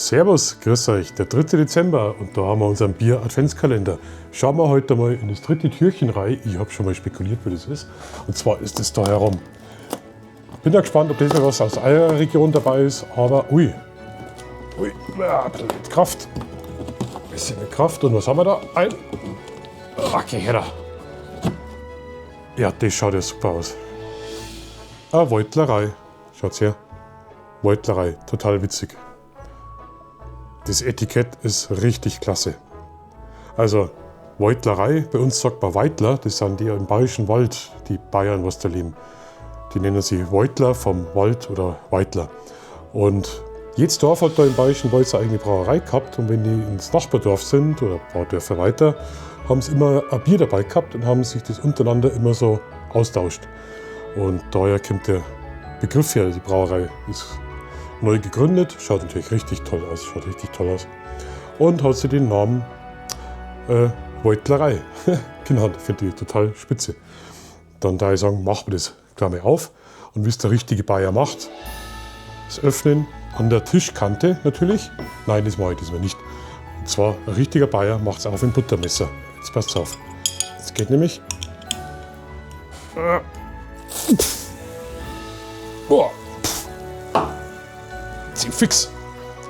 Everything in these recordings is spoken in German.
Servus, grüß euch, der 3. Dezember und da haben wir unseren Bier-Adventskalender. Schauen wir heute mal in das 3. Türchen rein. Ich habe schon mal spekuliert, wie das ist. Und zwar ist das da herum. Bin ja gespannt, ob das was aus eurer Region dabei ist, aber ui, ja, ein bisschen mit Kraft. Ein bisschen mit Kraft. Und was haben wir da? Okay, her da. Ja, das schaut ja super aus. Eine Woltlerei. Schaut's her. Woltlerei, total witzig. Das Etikett ist richtig klasse. Also Woltlerei, bei uns sagt man Weitler, das sind die im Bayerischen Wald, die Bayern, was da leben. Die nennen sie Weitler vom Wald oder Weitler. Und jedes Dorf hat da im Bayerischen Wald seine eigene Brauerei gehabt und wenn die ins Nachbardorf sind oder ein paar Dörfer weiter, haben sie immer ein Bier dabei gehabt und haben sich das untereinander immer so austauscht. Und daher kommt der Begriff her, die Brauerei ist neu gegründet, schaut natürlich richtig toll aus, und hat sie den Namen Woltlerei genannt. Finde ich total spitze. Dann da ich sagen, machen wir das gleich mal auf und wie es der richtige Bayer macht, das Öffnen an der Tischkante natürlich. Nein, das mache ich diesmal nicht. Und zwar ein richtiger Bayer macht es auf im Buttermesser. Jetzt passt auf. Jetzt geht nämlich. Boah. Fix.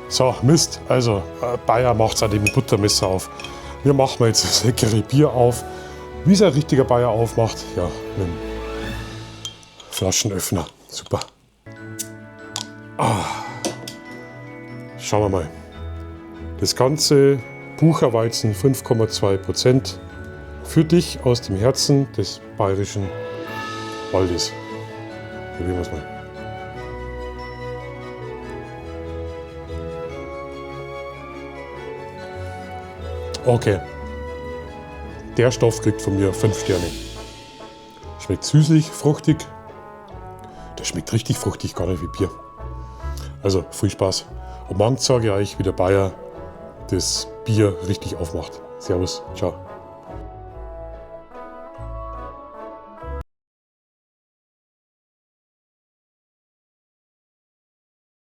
So, Mist. Also, Bayer macht es an dem Buttermesser auf. Wir machen jetzt das leckere Bier auf. Wie es ein richtiger Bayer aufmacht, ja, mit dem Flaschenöffner. Super. Schauen wir mal. Das ganze Bucherweizen 5,2% für dich aus dem Herzen des Bayerischen Waldes. Probieren wir es mal. Okay, der Stoff kriegt von mir 5 Sterne. Schmeckt süßlich, fruchtig. Der schmeckt richtig fruchtig, gar nicht wie Bier. Also viel Spaß. Und morgen zeige ich euch, wie der Bayer das Bier richtig aufmacht. Servus, ciao.